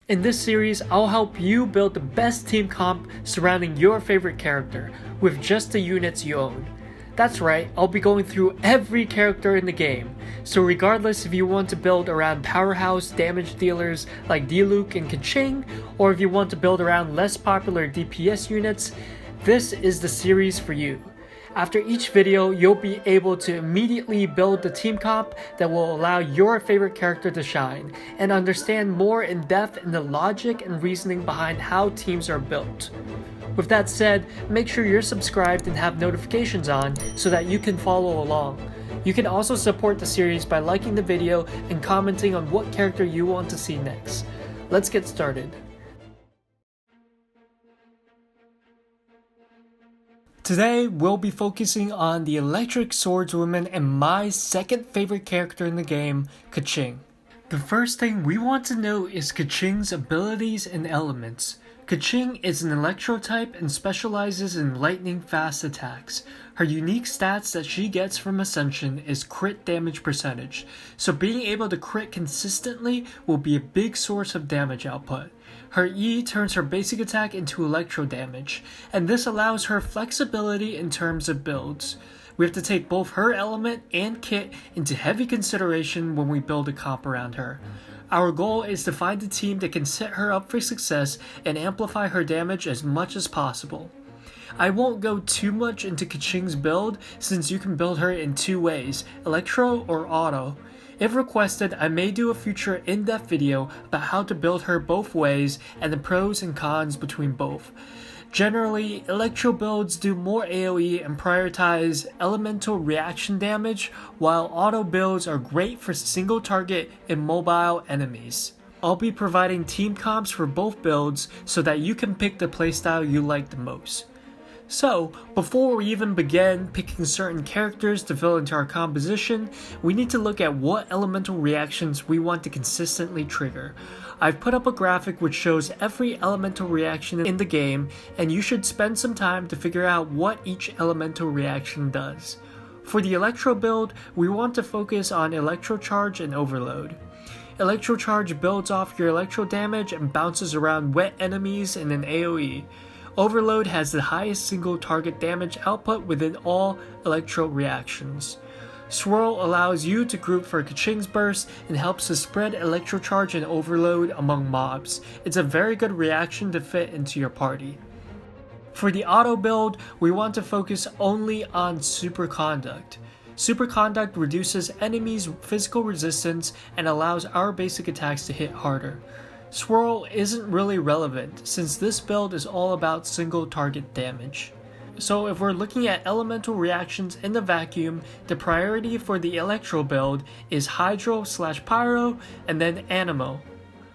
In this series, I'll help you build the best team comp surrounding your favorite character with just the units you own. That's right, I'll be going through every character in the game, so regardless if you want to build around powerhouse damage dealers like Diluc and Keqing, or if you want to build around less popular DPS units, this is the series for you. After each video, you'll be able to immediately build the team comp that will allow your favorite character to shine, and understand more in depth in the logic and reasoning behind how teams are built. With that said, make sure you're subscribed and have notifications on so that you can follow along. You can also support the series by liking the video and commenting on what character you want to see next. Let's get started. Today, we'll be focusing on the electric swordswoman and my second favorite character in the game, Keqing. The first thing we want to know is Keqing's abilities and elements. Keqing is an Electro type and specializes in lightning fast attacks. Her unique stats that she gets from Ascension is crit damage percentage, so being able to crit consistently will be a big source of damage output. Her E turns her basic attack into electro damage, and this allows her flexibility in terms of builds. We have to take both her element and kit into heavy consideration when we build a comp around her. Our goal is to find a team that can set her up for success and amplify her damage as much as possible. I won't go too much into Keqing's build since you can build her in two ways, Electro or Auto. If requested, I may do a future in-depth video about how to build her both ways and the pros and cons between both. Generally, Electro builds do more AoE and prioritize elemental reaction damage, while auto builds are great for single target and mobile enemies. I'll be providing team comps for both builds so that you can pick the playstyle you like the most. So, before we even begin picking certain characters to fill into our composition, we need to look at what elemental reactions we want to consistently trigger. I've put up a graphic which shows every elemental reaction in the game, and you should spend some time to figure out what each elemental reaction does. For the Electro build, we want to focus on Electro Charge and Overload. Electro Charge builds off your Electro damage and bounces around wet enemies in an AoE. Overload has the highest single target damage output within all Electro reactions. Swirl allows you to group for Keqing's burst and helps to spread Electro Charge and Overload among mobs. It's a very good reaction to fit into your party. For the auto build, we want to focus only on Superconduct. Superconduct reduces enemies' physical resistance and allows our basic attacks to hit harder. Swirl isn't really relevant since this build is all about single target damage. So if we're looking at elemental reactions in the vacuum, the priority for the Electro build is Hydro/Pyro and then Anemo.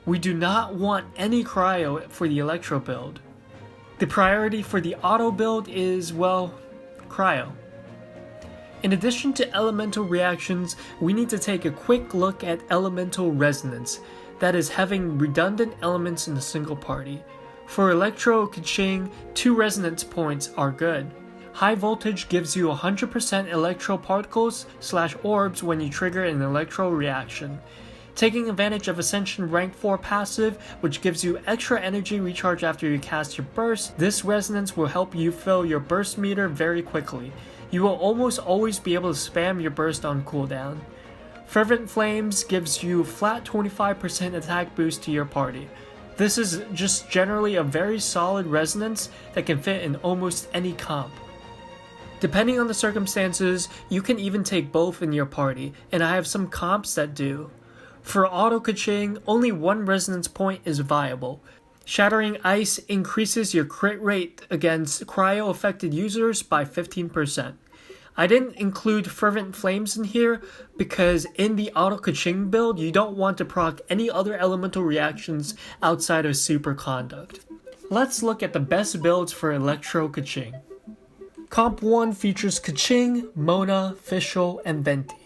We do not want any Cryo for the Electro build. The priority for the Auto build is, well, Cryo. In addition to elemental reactions, we need to take a quick look at elemental resonance. That is having redundant elements in a single party. For Electro Keqing, 2 resonance points are good. High voltage gives you 100% electro particles/orbs when you trigger an electro reaction. Taking advantage of Ascension rank 4 passive, which gives you extra energy recharge after you cast your burst, this resonance will help you fill your burst meter very quickly. You will almost always be able to spam your burst on cooldown. Fervent Flames gives you flat 25% attack boost to your party. This is just generally a very solid resonance that can fit in almost any comp. Depending on the circumstances, you can even take both in your party, and I have some comps that do. For Auto Keqing, only 1 resonance point is viable. Shattering Ice increases your crit rate against cryo-affected users by 15%. I didn't include Fervent Flames in here because in the Auto Keqing build, you don't want to proc any other elemental reactions outside of Superconduct. Let's look at the best builds for Electro Keqing. Comp 1 features Keqing, Mona, Fischl, and Venti.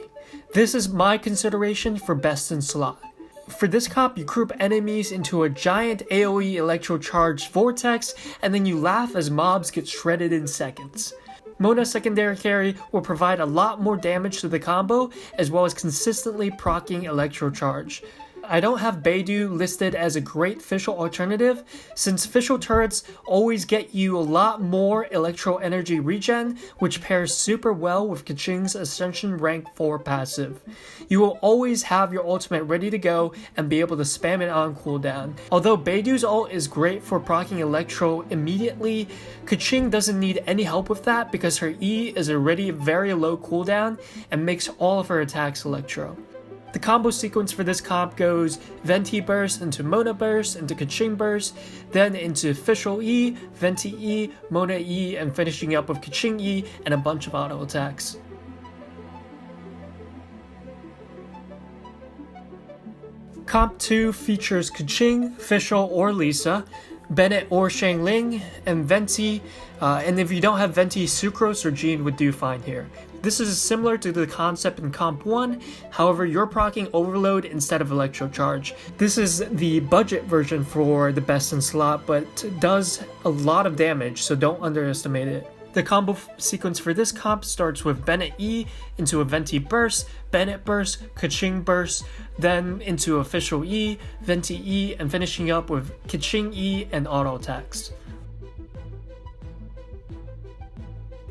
This is my consideration for best in slot. For this comp, you group enemies into a giant AoE Electro Charge vortex, and then you laugh as mobs get shredded in seconds. Mona secondary carry will provide a lot more damage to the combo, as well as consistently proccing Electro Charge. I don't have Beidou listed as a great Fischl alternative, since Fischl turrets always get you a lot more Electro energy regen, which pairs super well with Keqing's Ascension rank 4 passive. You will always have your ultimate ready to go and be able to spam it on cooldown. Although Beidou's ult is great for proccing Electro immediately, Keqing doesn't need any help with that because her E is already very low cooldown and makes all of her attacks Electro. The combo sequence for this comp goes Venti Burst into Mona Burst into Keqing Burst, then into Fischl E, Venti E, Mona E, and finishing up with Keqing E and a bunch of auto attacks. Comp 2 features Keqing, Fischl, or Lisa, Bennett or Xiangling, and Venti, and if you don't have Venti, Sucrose or Jean would do fine here. This is similar to the concept in Comp 1, however you're proccing Overload instead of Electro Charge. This is the budget version for the best in slot, but does a lot of damage, so don't underestimate it. The combo sequence for this comp starts with Bennett E into a Venti Burst, Bennett Burst, Keqing Burst, then into a Fischl E, Venti E, and finishing up with Keqing E and auto attacks.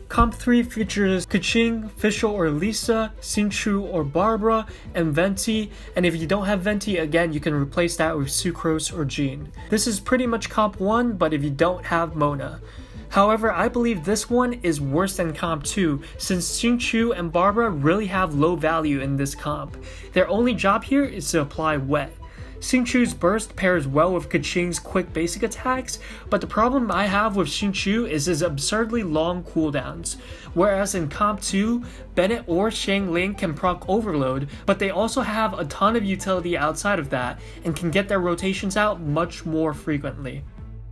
Comp 3 features Keqing, Fischl or Lisa, Xingqiu or Barbara, and Venti, and if you don't have Venti, again you can replace that with Sucrose or Jean. This is pretty much Comp 1, but if you don't have Mona. However, I believe this one is worse than Comp 2, since Xingqiu and Barbara really have low value in this comp. Their only job here is to apply wet. Xingqiu's burst pairs well with Keqing's quick basic attacks, but the problem I have with Xingqiu is his absurdly long cooldowns. Whereas in Comp 2, Bennett or Xiangling can proc Overload, but they also have a ton of utility outside of that and can get their rotations out much more frequently.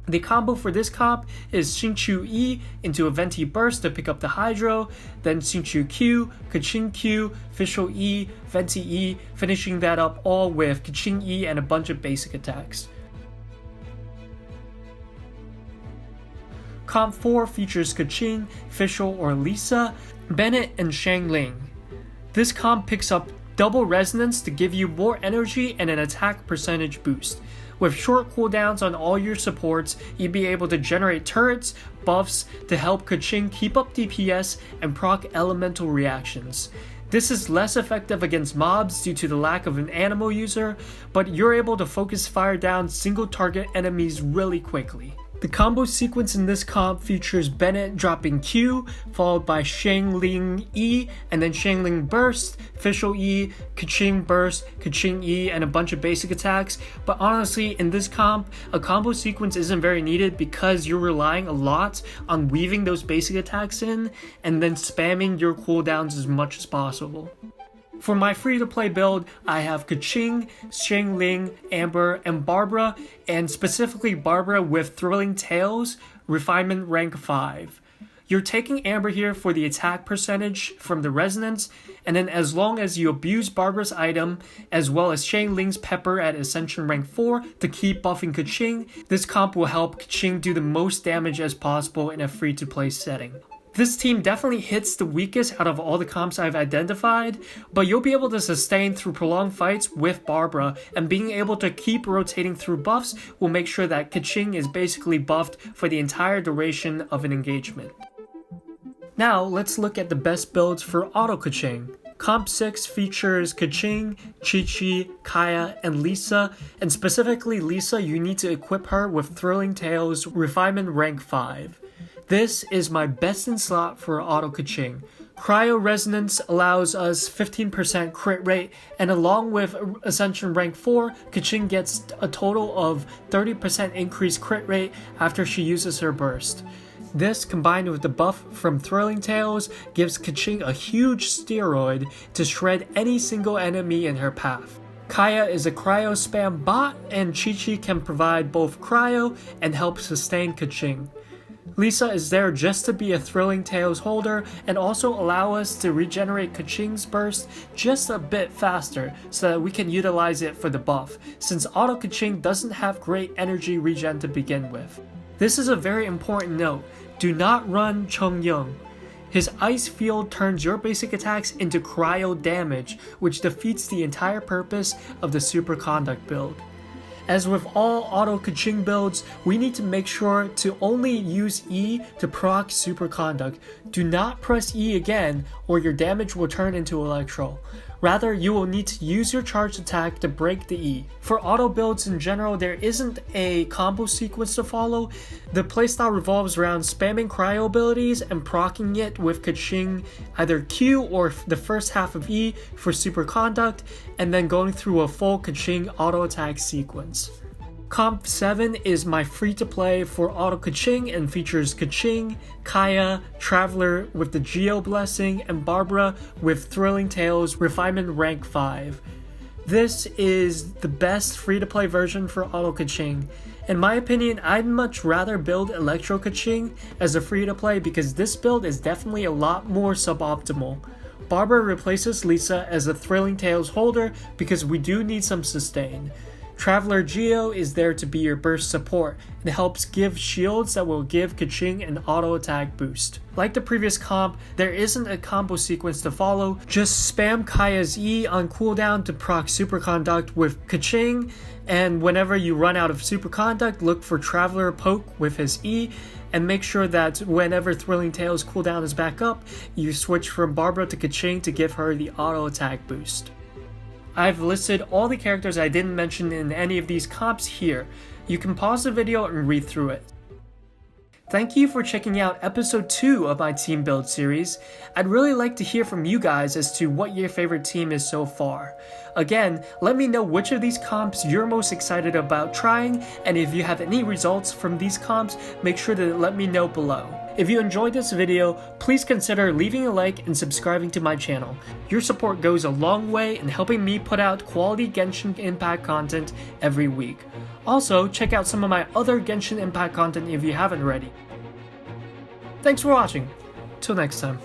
The combo for this comp is Xingqiu E into a Venti Burst to pick up the Hydro, then Xingqiu Q, Keqing Q, Fischl E, Venti E, finishing that up all with Keqing E and a bunch of basic attacks. Comp 4 features Keqing, Fischl or Lisa, Bennett, and Xiangling. This comp picks up double resonance to give you more energy and an attack percentage boost. With short cooldowns on all your supports, you'd be able to generate turrets, buffs to help Keqing keep up DPS and proc elemental reactions. This is less effective against mobs due to the lack of an animal user, but you're able to focus fire down single target enemies really quickly. The combo sequence in this comp features Bennett dropping Q, followed by Xiangling E, and then Xiangling Burst, Fischl E, Keqing Burst, Keqing E, and a bunch of basic attacks. But honestly, in this comp, a combo sequence isn't very needed because you're relying a lot on weaving those basic attacks in, and then spamming your cooldowns as much as possible. For my free-to-play build, I have Keqing, Xiangling, Amber, and Barbara, and specifically Barbara with Thrilling Tales, Refinement rank 5. You're taking Amber here for the attack percentage from the resonance, and then as long as you abuse Barbara's item, as well as Xiangling's Pepper at Ascension rank 4 to keep buffing Keqing, this comp will help Keqing do the most damage as possible in a free-to-play setting. This team definitely hits the weakest out of all the comps I've identified, but you'll be able to sustain through prolonged fights with Barbara, and being able to keep rotating through buffs will make sure that Keqing is basically buffed for the entire duration of an engagement. Now let's look at the best builds for auto Keqing. Comp 6 features Keqing, Qiqi, Kaya, and Lisa, and specifically Lisa, you need to equip her with Thrilling Tales Refinement rank 5. This is my best in slot for auto Keqing. Cryo Resonance allows us 15% crit rate, and along with Ascension rank 4, Keqing gets a total of 30% increased crit rate after she uses her burst. This, combined with the buff from Thrilling Tales, gives Keqing a huge steroid to shred any single enemy in her path. Kaya is a cryo spam bot, and Qiqi can provide both cryo and help sustain Keqing. Lisa is there just to be a Thrilling Tales holder and also allow us to regenerate Keqing's burst just a bit faster so that we can utilize it for the buff, since auto Keqing doesn't have great energy regen to begin with. This is a very important note. Do not run Chongyun. His ice field turns your basic attacks into cryo damage, which defeats the entire purpose of the superconduct build. As with all auto Keqing builds, we need to make sure to only use E to proc superconduct. Do not press E again or your damage will turn into Electro. Rather, you will need to use your charged attack to break the E. For auto builds in general, there isn't a combo sequence to follow. The playstyle revolves around spamming cryo abilities and proccing it with Keqing, either Q or the first half of E for superconduct, and then going through a full Keqing auto attack sequence. Comp 7 is my free-to-play for auto Keqing and features Keqing, Kaya, Traveler with the Geo Blessing, and Barbara with Thrilling Tales Refinement Rank 5. This is the best free-to-play version for auto Keqing. In my opinion, I'd much rather build Electro Keqing as a free-to-play because this build is definitely a lot more suboptimal. Barbara replaces Lisa as a Thrilling Tales holder because we do need some sustain. Traveler Geo is there to be your burst support and helps give shields that will give Keqing an auto attack boost. Like the previous comp, there isn't a combo sequence to follow, just spam Kaya's E on cooldown to proc superconduct with Keqing, and whenever you run out of superconduct, look for Traveler poke with his E, and make sure that whenever Thrilling Tales cooldown is back up, you switch from Barbara to Keqing to give her the auto attack boost. I've listed all the characters I didn't mention in any of these comps here. You can pause the video and read through it. Thank you for checking out episode 2 of my team build series. I'd really like to hear from you guys as to what your favorite team is so far. Again, let me know which of these comps you're most excited about trying, and if you have any results from these comps, make sure to let me know below. If you enjoyed this video, please consider leaving a like and subscribing to my channel. Your support goes a long way in helping me put out quality Genshin Impact content every week. Also, check out some of my other Genshin Impact content if you haven't already. Thanks for watching. Till next time.